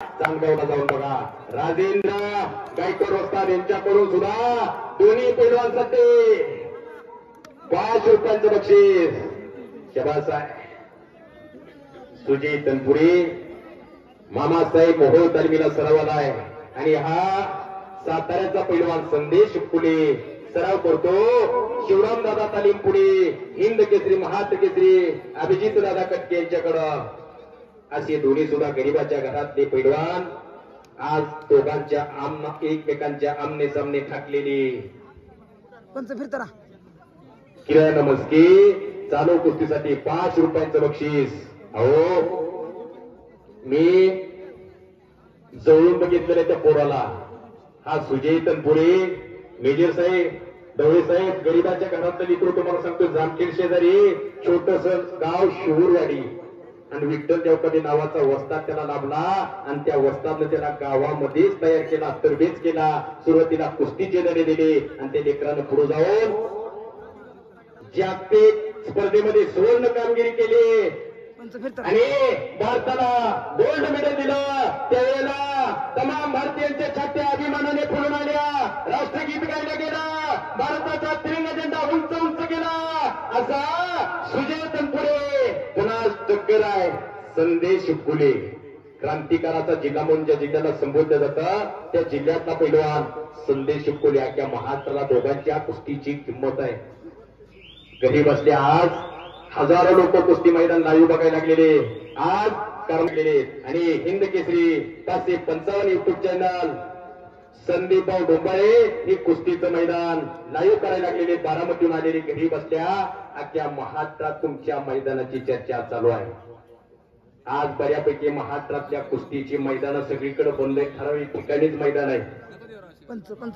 चांदगावला जाऊन बघा. राजेंद्र गायकवाड वस्ताद यांच्याकडून सुद्धा दोन्ही पैलवानसाठी 5 रुपयांचं बक्षीस. शबास आहे. सुजय तनपुरे मामासाहेब मोहोळ तालमीला सराव आलाय आणि हा साताऱ्याचा पैलवान संदेश फुले सराव करतो. शिवराम दादा तालीम पुढे हिंद केसरी महाराष्ट्र केसरी अभिजित दादा कटके यांच्याकडं. असे दोन्ही सुद्धा गरीबाच्या घरातले पैलवान आज दोघांच्या एकमेकांच्या आमने सामने ठाकलेले. किरण मस्के चालू कुस्तीसाठी 5 रुपयांचं बक्षीस. अहो मी जवळून बघितलेलं त्या पोराला. हा सुजय तनपुरे मेजर साहेब डवळे साहेब गरीबाच्या घरातलं लिकरू. तुम्हाला सांगतो जामखेड शेजारी छोटस गाव शिवूरवाडी आणि विठ्ठल देवकरे नावाचा वस्ताद त्याला लाभला आणि त्या वस्तादनं त्याला गावामध्येच तयार केला, तरबेज केला. सुरुवातीला कुस्तीचे धडे दिले आणि त्या लेकरानं पुढे जाऊन जागतिक स्पर्धेमध्ये सुवर्ण कामगिरी केली आणि भारताला गोल्ड मेडल दिलं. त्यावेळेला तमाम भारतीयांच्या छात्या अभिमानाने फुलून आल्या. राष्ट्रगीत गायला गेला. भारताचा तिरंगा झेंडा उंच उंच गेला. असा सुजय तनपुरे पुन्हा टक्कर आहे. संदेश फुले क्रांतिकाराचा जिल्हा म्हणून ज्या जिल्ह्याला संबोधलं जातं त्या जिल्ह्यातला पैलवान संदेश फुले. अख्ख्या महाराष्ट्राला दोघांच्या कुस्तीची किंमत आहे. गरीब असल्या आज हजारो लोक कुस्ती मैदान लाईव्ह बघायला लागलेले आज करमलेले आणि हिंद केसरी 555 युट्यूब चॅनल संदीपराव डोंबाळे हे कुस्तीचं मैदान लाईव्ह करायला लागलेले. बारामतीहून आलेले गरीब असल्या अख्ख्या महाराष्ट्रात तुमच्या मैदानाची चर्चा चालू आहे. आज बऱ्यापैकी महाराष्ट्रातल्या कुस्तीची मैदानं सगळीकडे बंद आहे. ठराविक ठिकाणीच मैदान आहे.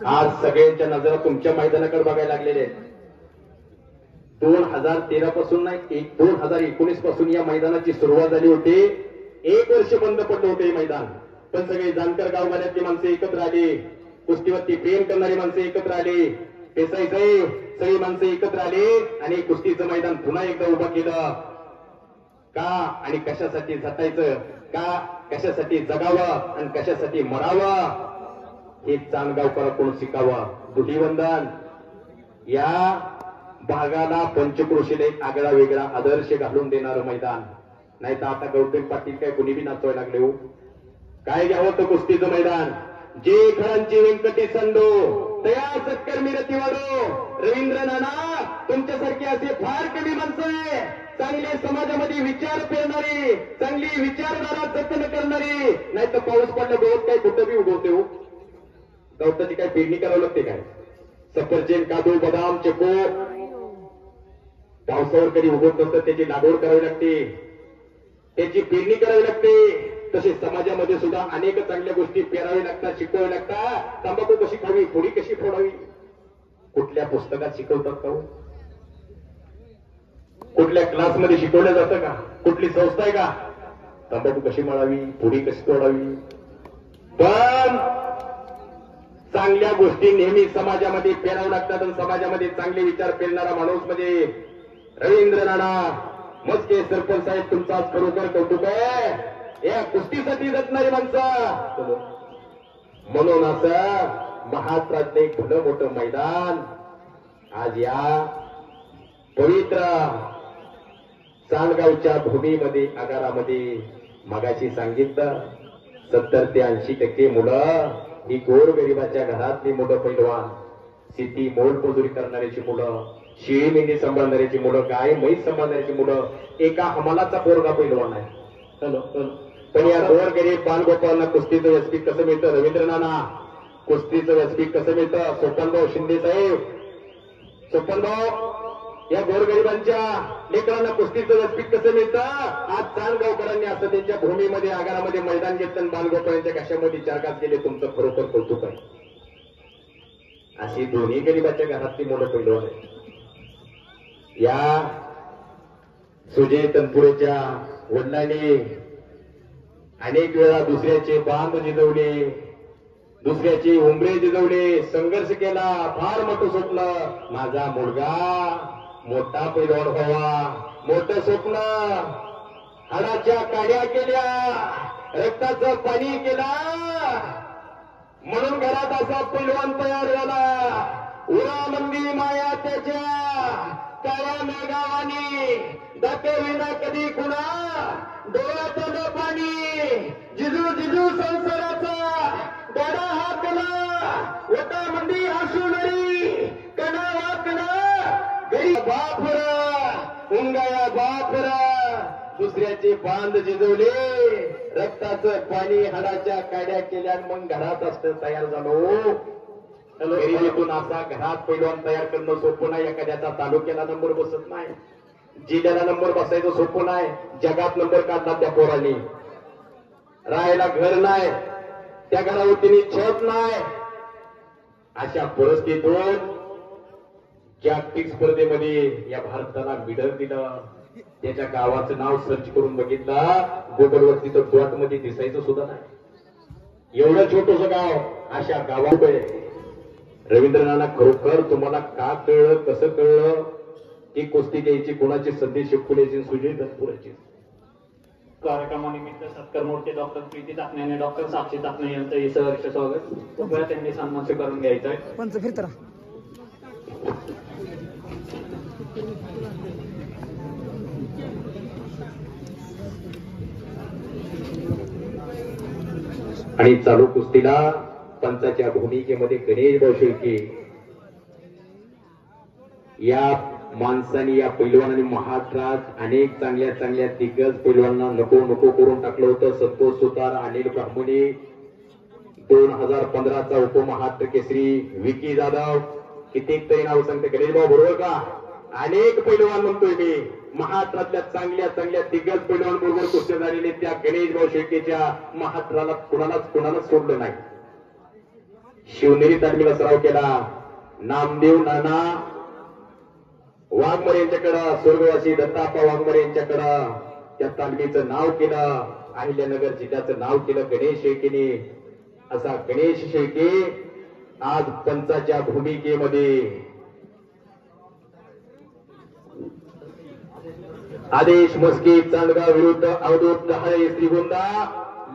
आज सगळ्यांच्या नजरा तुमच्या मैदानाकडे बघायला लागलेले. 2013 पासून नाही 2019 पासून या मैदानाची सुरुवात झाली होती. 1 वर्ष बंद पडलं होतं हे मैदान. पण सगळे जानकर गावगाड्यातली माणसं एकत्र आली. कुस्तीवरती प्रेम करणारी माणसं एकत्र आली. पेसाई सगळी माणसं एकत्र आली आणि कुस्तीचं मैदान पुन्हा एकदा उभं केलं. का आणि कशासाठी झटायचं, का कशासाठी जगावं आणि कशासाठी मरावं हे चांदगावकरांकडून शिकावं. धुलीवंदन या भागाला पंचक्रोशीला एक आगळा वेगळा आदर्श घालून देणारं मैदान. नाही तर आता गौतम पाटील काय कुणी बी नाचवायला लागले हो. काय घ्यावं तर कुस्तीचं मैदान. जे खरांची व्यंकटी संडो तया सत्कर्मी रती वाढो. रवींद्र नाना तुमच्यासारखे असे फार कमी माणसं आहे. चांगले समाजामध्ये विचार पेरणारी, चांगली विचारधारा जतन करणारी. नाही तर पाऊस पडला गवत काय कुठं बी उगवते हो. गवताची काय पेरणी करावं लागते काय. सफरचंद काजू बदाम चको पावसावर कधी उगवत नसतं. त्याची लागवड करावी लागते, त्याची पेरणी करावी लागते. तसे समाजामध्ये सुद्धा अनेक चांगल्या गोष्टी पेरावी लागतात, शिकवावी लागतात. तंबाखू कशी खावी, पोळी कशी फोडावी कुठल्या पुस्तकात शिकवतात का? कुठल्या क्लासमध्ये शिकवलं जातं का? कुठली संस्था आहे का? तंबाखू कशी मळावी, पोळी कशी तोडावी. पण चांगल्या गोष्टी नेहमी समाजामध्ये पेरावं लागतात आणि समाजामध्ये चांगले विचार पेरणारा माणूस म्हणजे रवींद्र नाना मस्के सरपंच साहेब. तुमचा आज खरोखर कौतुक आहे. या कुस्तीसाठी जगणारी माणसं. म्हणून असं महाराष्ट्रातलं एक भलं मोठं मैदान आज या पवित्र चांदगावच्या भूमीमध्ये आगारामध्ये मगाशी सांगितलं 70 ते 80% मुलं ही गोरगरिबाच्या घरातली मुलं पैलवान. शेती मोलमजुरी करणाऱ्याची मुलं, शेळी मेंढी सांभाळणाऱ्याची मुलं, गाय म्हैस सांभाळणाऱ्याची मुलं. एका हमालाचा पोरगा पैलवान आहे. पण या गोरगरीब बालगोपाळांना कुस्तीचं व्यासपीठ कसं मिळतं? रवींद्र नाना कुस्तीचं व्यासपीठ कसं मिळतं? सोपनभाऊ शिंदे साहेब, सोपनभाऊ या गोरगरिबांच्या लेकरांना कुस्तीचं व्यासपीठ कसं मिळतं? आज चांदगावकरांनी असं त्यांच्या भूमीमध्ये आगारामध्ये मैदान घेतलं. बालगोपाळांच्या कशामध्ये चारकात गेले. तुमचं खरोखर कौतुक आहे. अशी दोन्ही गरीबाच्या घरातली मुलं पैलवान आहेत. या सुजय तनपुरेच्या वडिलांनी अनेक वेळा दुसऱ्याचे बांध जिजवले, दुसऱ्याचे उंबरे जिजवले, संघर्ष केला. फार मोठं स्वप्न माझा मुलगा मोठा पैलवान व्हावा. मोठं स्वप्न हाडाच्या काड्या केल्या. रक्ताचं पाणी केला म्हणून घरात असा पैलवान तयार झाला. उरामंदी माया त्याच्या काळ्या मेघावानी दाखविना कधी कुणा डोळ्याचं पाणी जिजू जिजू संसाराचा गाडा हाकला वटामंदी आसुनरी कणा वाकणा गरी बापरा उंगाया बापरा दुसऱ्याचे बांध जिजवले रक्ताचं पाणी हाडाच्या काड्या केल्या मग घरात असतं तयार झालो. गरिबीतून असा घरात पैलवान तयार करणं सोपं नाही. एखाद्याचा तालुक्याला नंबर बसत नाही, जिल्ह्याला नंबर बसायचं सोपं नाही. जगात नंबर काढला त्या पोरांनी. राहायला घर नाही, त्या घरावरती छत नाही. अशा परिस्थितीतून जागतिक स्पर्धेमध्ये या भारताला मिडल दिलं. त्याच्या गावाचं नाव सर्च करून बघितलं, गुगलवरती तर डॉट मध्ये दिसायचं सुद्धा नाही. एवढं छोटस गाव, अशा गावात रवींद्रनाथ खरोखर तुम्हाला का कळलं, कसं कळलं की कुस्ती घ्यायची, कोणाची संधी शिवपुण्याची, सुजय दत्तपुराची. कार्यक्रमानिमित्त सत्कार मूर्ती डॉक्टर प्रीती चाकणे आणि डॉक्टर साक्षी चाकणे यांचं हे सहर्ष स्वागत. कृपया त्यांनी सन्मान स्वीकारून घ्यायचा आहे. पंच फिरतरा आणि चालू कुस्तीला पंचाच्या भूमिकेमध्ये गणेश भाऊ शेळके या माणसाने, या पैलवानांनी महाराष्ट्रात अनेक चांगल्या चांगल्या दिग्गज पैलवानांना नको नको करून टाकलं होतं. संतोष सुतार, अनिल ब्राह्मणे, 2015चा उपमहाराष्ट्र केसरी विकी जाधव, कित्येक तरी नाव सांगते गणेश भाऊ, बरोबर का? अनेक पैलवान म्हणतोय मी, महाराष्ट्रातल्या चांगल्या चांगल्या दिग्गज पैलवान बरोबर कुस्ती झालेले त्या गणेश भाऊ शेळकेच्या महाराष्ट्राला कुणालाच सोडलं नाही. शिवनेरी तालमीला सराव केला. नामदेव नाना वाघमरे यांच्याकडं, स्वर्गवासी दत्ताप्पा वाघमरे यांच्याकडं त्या तालमीचं नाव केलं. अहिल्यानगर जिल्ह्याचं नाव केलं गणेश शेळकेने. असा गणेश शेळके आज पंचाच्या भूमिकेमध्ये. आदेश मस्के चांदगाव विरुद्ध अवधूत डहाळे श्रीगोंदा.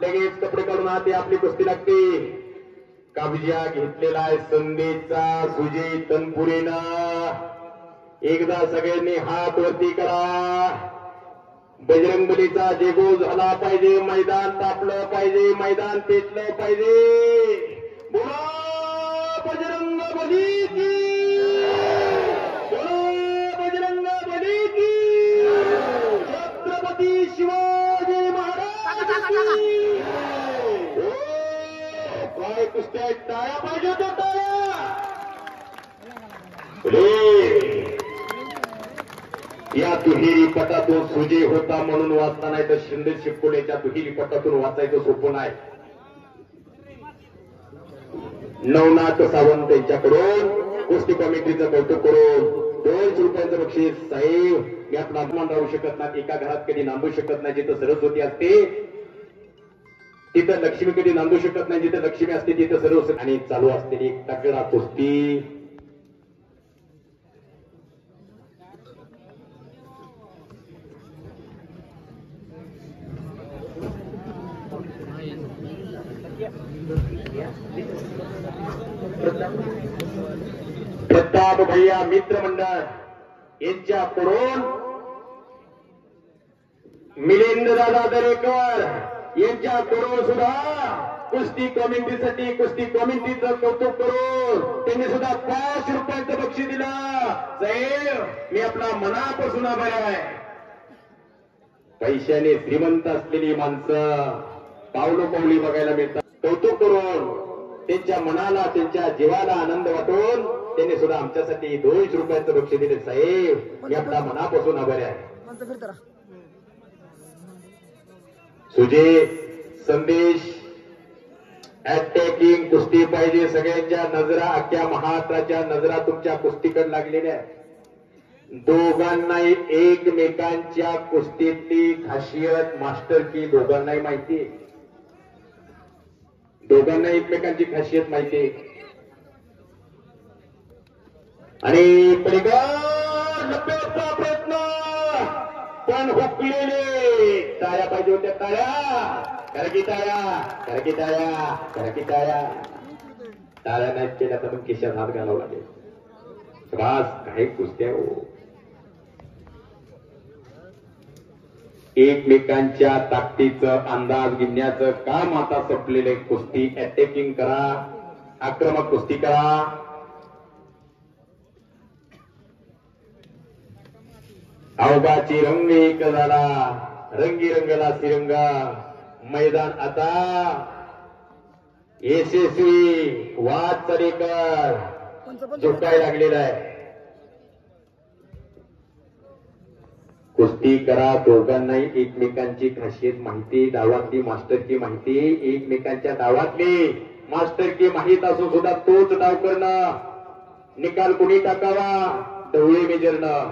लगेच कपडे काढून आते आपली कुस्ती लागते. कब्जा घेतलेला आहे संदेशचा सुजय तनपुरेनं. एकदा सगळ्यांनी हात वरती करा. बजरंगबलीचा जेगो झाला पाहिजे, मैदान तापलं पाहिजे, मैदान पेटलं पाहिजे. बोला बजरंगबली की, बोला बजरंगबली की, छत्रपती शिवाजी महाराज की. काय कुस्त्या टाळ्या पाहिजे होत्या, टाळ्या. या दुहेरी पटातून सुजय होता म्हणून वाचता नाही तर शिंदे शिवपुण्याच्या दुहेरी पटातून वाचायचं सोपं नाही. नवनाथ सावंत यांच्याकडून कुस्ती कमिटीचं कौतुक करून 200 रुपयांचं बक्षीस. साहेब, मी आपला अपमान राहू शकत नाही, एका घरात कधी नांदू शकत नाही. जिथं सरस्वती असते तिथं लक्ष्मी कधी नांदू शकत नाही, जिथं लक्ष्मी असते तिथं सरस्वती. आणि चालू असलेली तगडा कुस्ती. प्रताप भैया मित्र मंडळ यांच्याकडून मिलिंद दादा दरेकर यांच्याकडून सुद्धा कुस्ती कमिटीसाठी, कुस्ती कमिटीचं कौतुक करून त्यांनी सुद्धा 5 रुपयांचं बक्षीस दिलं. साहेब, मी आपला मनापासून आभार आहे. पैशाने श्रीमंत असलेली माणसं पावलोपावली बघायला मिळतात. कौतुक करून त्यांच्या मनाला, त्यांच्या जीवाला आनंद वाटून त्यांनी सुद्धा आमच्यासाठी 200 रुपयांचं बक्षीस दिले. साहेब, मी आपला मनापासून आभारी आहे. सुजय संदेश अटॅकिंग कुस्ती पाहिजे. सगळ्यांच्या नजरा, अख्ख्या महाराष्ट्राच्या नजरा तुमच्या कुस्तीकडे लागलेल्या आहेत. दोघांनाही एकमेकांच्या कुस्तीतली खासियत, मास्टर की दोघांनाही माहिती. दोघांना एकमेकांची खासियत माहिती. आणि पलीकडचा प्रयत्न पण हुकलेले टाळ्या पाहिजे होत्या, टाळ्या. करकी टाळ्या करकी टाळ्या करकी टाळ्या. टाळ्या नाहीत केल्या तर मग खिशात हात घालावा लागेल. बस काही कुस्त्या हो. एकमेकांच्या ताकदीचं अंदाज घेण्याचं काम आता संपलेले. कुस्ती अटॅकिंग करा, आक्रमक कुस्ती करा. अवघाची रंग एक झाला, रंगी रंगला तिरंगा. मैदान आता यशस्वी वाटचालीकर झुकाय लागलेला आहे. कुस्ती करा, दोघांनाही एकमेकांची खासियत माहिती, डावातली मास्टरची माहिती, एकमेकांच्या डावातली मास्टरची माहित असून सुद्धा तोच डाव करणं. निकाल कुणी टाकावा, ढवळे मेजरनं.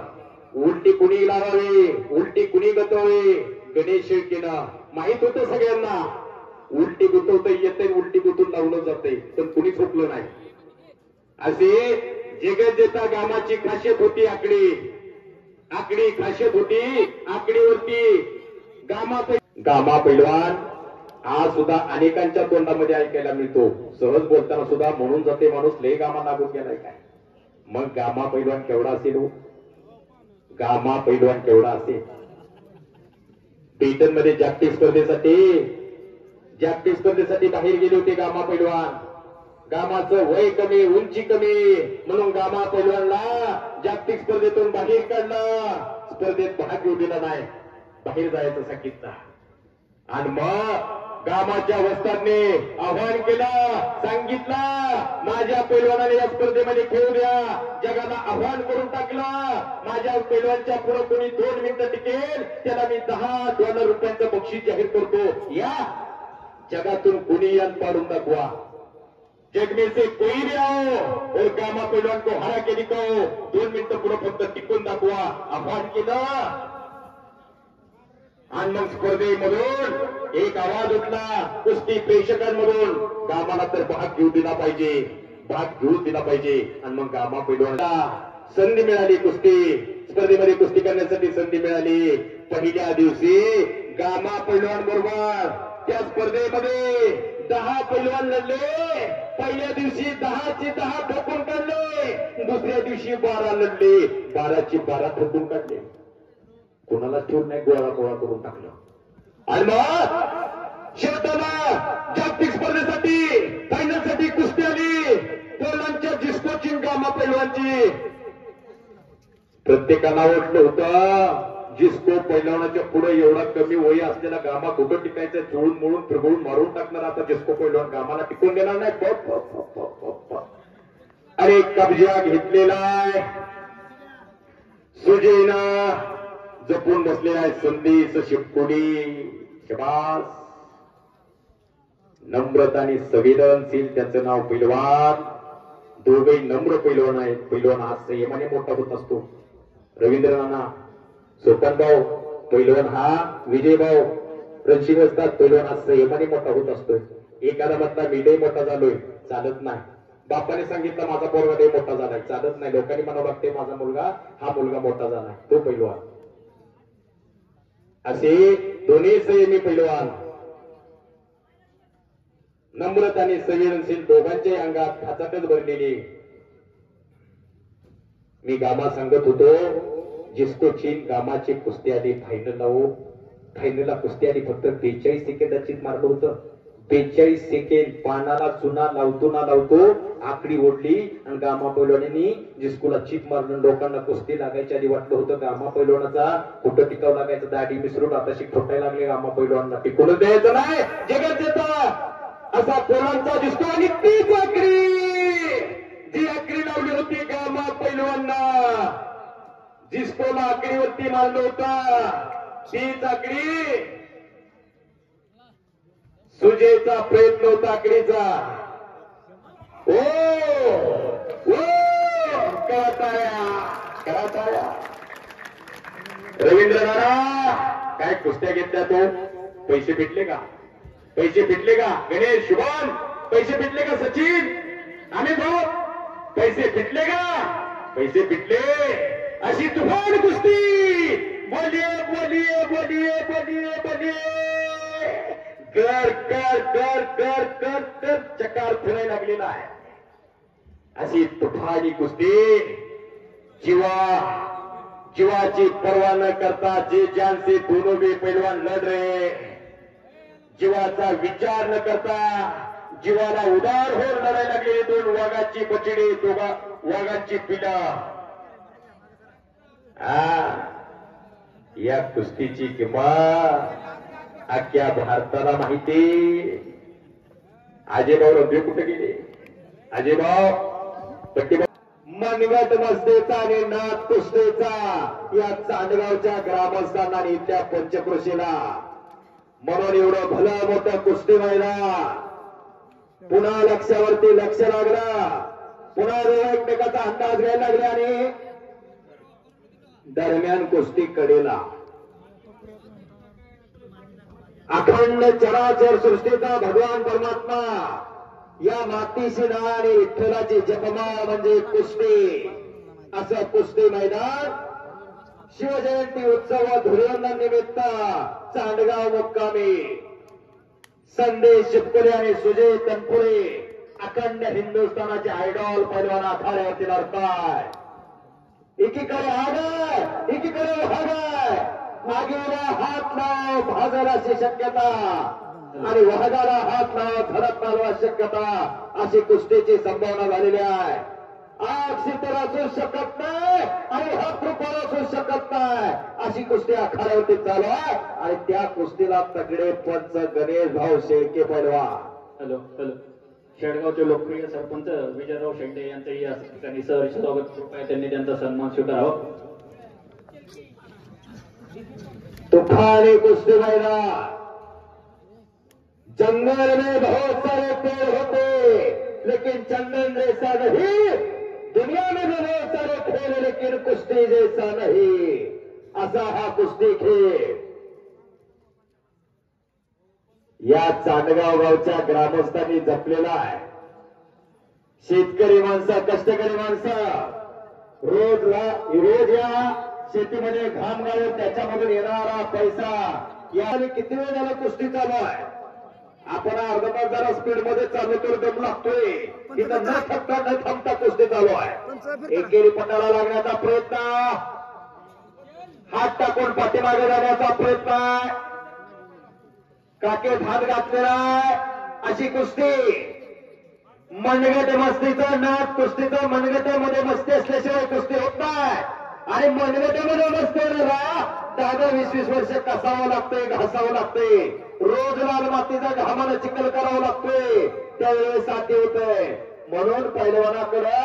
उलटी कुणी लावावी, उलटी कुणी गतवावी, गणेश शेळकेनं. माहित होतं सगळ्यांना उलटी गुतवता येते, उलटी गुतून लावलं जाते, पण कुणी चुकलं नाही. असे जगत जेता गामाची खासियत होती. आकडी खासियत होती. आकडीवरती गामा पैलवान हा सुद्धा अनेकांच्या तोंडामध्ये ऐकायला मिळतो. सहज बोलताना सुद्धा म्हणून जाते माणूस लय गामा लागून गेलाय काय. मग गामा पैलवान केवढा असेल हो? गामा पैलवान केवढा असेल? पेटन मध्ये जागतिक स्पर्धेसाठी बाहेर गेले होते गामा पैलवान. गामाचं वय कमी, उंची कमी, म्हणून गामा पैलवानला जागतिक स्पर्धेतून बाहेर काढलं. स्पर्धेत भाग घेऊ दिला नाही, बाहेर जायचं सांगितलं. आणि मग गामाच्या वस्तादने आव्हान केलं, सांगितलं माझ्या पैलवानाने या स्पर्धेमध्ये खेळू द्या. जगाला आव्हान करून टाकलं. माझ्या पैलवानच्या पुढे कोणी 2 मिनिटं टिकेल त्याला मी $10 बक्षीस जाहीर करतो. या जगातून कोणी यान पाडून दाखवा. जग में से कोई भी आओ और गामा पैलवान को हरा के दिखाओ. 2 मिनिटं पुढे फक्त टिकून दाखवा, आव्हान केलं. आणि मग स्पर्धेमधून एक आवाज उठला कुस्ती प्रेक्षकांमधून, गामाला तर भाग घेऊ दिला पाहिजे, भाग घेऊ दिला पाहिजे. आणि मग गामा पैलवानला संधी मिळाली, कुस्ती स्पर्धेमध्ये कुस्ती करण्यासाठी संधी मिळाली. पहिल्या दिवशी गामा पैलवान बरोबर त्या स्पर्धेमध्ये 10 पैलवान लढले. पहिल्या दिवशी 10चे 10 ठोकून काढले. दुसऱ्या दिवशी 12 लढले, 12चे 12 ठोकून काढले. कोणाला ठेवून नाही, गोळा करून टाकलं. आणि मग शेवटाला जागतिक स्पर्धेसाठी फायनलसाठी कुस्ती आली. पोलांच्या जिस्कोची, गामा पैलवानची. प्रत्येकाला वाटलं होतं जिस्को पैलवानाच्या पुढे एवढा कमी वय असलेला गामा कुठं टिकायचं, चोळून मोळून फिरगळून मारून टाकणार. आता जिस्को पैलवान गामाला टिकून देणार नाही. अरे कब्जा घेतलेला सुजयना जपून बसलेला आहे. संदेश शिवकोडी शबास. नम्रता आणि संवेदनशील त्याचं नाव पैलवान. दोघे नम्र पैलवान आहेत. पैलवान हा संयमाने मोठा होत असतो. रवींद्र नाना, सोपानभाऊ पैलवान हा विजयभाऊ रणशिंग असतात. पैलवान हा संयमाने मोठा होत असतोय. एखादा म्हटला मी लय मोठा झालोय, चालत नाही. बापाने सांगितलं माझा पोरगा लय मोठा झालाय, चालत नाही. लोकांनी म्हणावं लागते माझा मुलगा मोठा झालाय, तो पैलवान. असे दोन्ही संयमी पैलवान, नम्रता आणि संवेदनशील दोघांच्या अंगात खाचाटच भरलेली. मी गामा सांगत होतो जिस्को चीन गामाची कुस्ती आली फायनलला कुस्ती आली. फक्त 42 सेकंदाचीच मारलं होतं. 42 सेकंद पानाला चुना लावतो ना लावतो आकडी ओढली आणि गामा पैलवानांनी जिस्कोला चीप मारलं. लोकांना कुस्ती लागायच्या आधी वाटलं होतं गामा पैलवानाचा कुठं टिकाव लागायचं. दाढी मिसरून आताशी ठोकायला लागले. गामा पैलवानांना टिकूनच द्यायचं नाही. जगात येतं असा पोलांचा दिसतो. आणि तीच आकडी जी आकडी लावली होती गामा पैलवानांना, जिस्कोला आकडीवरती मारलं होतं, तीच आकडी सुजयचा प्रयत्न होता आकडीचा. ओ कराताया रवींद्र नाना काय कुस्त्या घेतल्या तो. पैसे भेटले का? गणेश, शुभम पैसे भेटले का? सचिन, आम्ही भाऊ पैसे भेटले का? पैसे भेटले. अशी तुफान कुस्ती. बोलिये बोलिये बोलिये बोलिये बोलिये कर कर कर कर कर कर चकार फिरायला लागलेला आहे. अशी तुफानी कुस्ती जीवाची पर्वा न करता जे जान से दोनों भी पहलवान लढ रहे, जीवाचा विचार न करता जीवाला उदार होऊन लढायला लागले दोन वाघाची बछडी, दोघा वाघांची पिला. या कुस्तीची किंमत अख्ख्या भारताला माहिती. अजयभाऊ रंबे कुठे गेले? अजयभाऊ मनगट मस्तेचा आणि नाथ कुस्तेचा या चांदगावच्या ग्रामस्थांना आणि इथल्या पंचकृषीला म्हणून एवढं भलं मोठं कुस्ती मैदान पुन्हा लक्षावरती लक्ष लागलं. पुन्हा एकमेकाचा अंदाज घ्यायला लागले आणि दरम्यान कुस्ती कडेला अखंड चराचर सृष्टीचा भगवान परमात्मा या मातीशी नाळ आणि विठ्ठलाची जपमाळ म्हणजे कुस्ती. असं कुस्ती मैदान शिवजयंती उत्सव धुलीवंदन निमित्त चांदगाव मुक्कामी संदेश शिपकुले आणि सुजय तनपुरे अखंड हिंदुस्थानाचे आयडॉल पैलवान आखाड्यावरती लढताय. एकीकडे हाड एकीकडे हाड, मागेला हात लाव भाजर अशी शक्यता आणि वाघाला हात लाव धडक मारवा शक्यता अशी कुस्तीची संभावना झालेली आहे. आग शीतल असू शकत नाही आणि हात रुपये असू शकत नाही अशी कुस्ती आखाड्यावरती चालू आहे. आणि त्या कुस्तीला तगडे पंच गणेश भाऊ शेळके पैलवान. Hello hello. शेडगावचे लोकप्रिय सरपंच विजयराव शेंडे यांचंही या ठिकाणी सहर्ष स्वागत. कृपया त्यांनी त्यांचा सन्मान स्वीकारावा. तुफानी कुस्ती मैदान. जंगल में बहुत सारे पेड़ होते लेकिन चंदन जैसा नहीं, दुनिया में भी बहुत सारे खेल लेकिन कुस्ती जैसा नहीं. असा हा कुस्ती खेळ या चांदगाव गावच्या ग्रामस्थांनी जपलेला आहे. शेतकरी माणसं, कष्टकरी माणसं रोज या शेतीमध्ये घाम गाळून त्याच्यामधून येणारा पैसा. या किती वेळ झाला कुस्ती चालू आहे. आपण अर्धा तास जरा स्पीड मध्ये चालू तर दम लागतोय. इथं न थांबता कुस्ती चालू आहे. एकेरी पटाला लागण्याचा प्रयत्न, हात टाकून पाठीमागे जाण्याचा प्रयत्न, काके भात घातलेला अशी कुस्ती. मनगट मस्तीचं नाथ कुस्तीचं मनगटामध्ये मस्ती असल्याशिवाय कुस्ती होत नाही. आणि मनगटामध्ये मस्ती होणारा 10-20 वर्ष कसावं लागतंय, घासावं लागतंय. रोज लाल मातीचा घामानं चिखल करावं लागतोय, त्यावेळेस साध्य होतंय. म्हणून पैलवानाकडे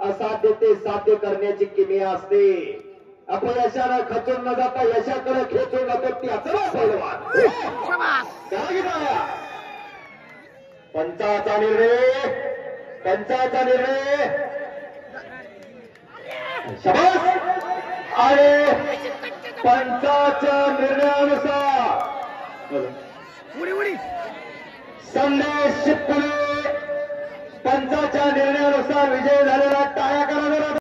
असाध्य ते साध्य करण्याची किमया असते. अपयशानं खचून न जाता यशाकडे खेचून जातो त्याच पैलवान. पंचाचा निर्णय, पंचाचा निर्णय. शाबास. आणि पंचाच्या निर्णयानुसार संदेश शिपकुले पंचाच्या निर्णयानुसार विजय झालेला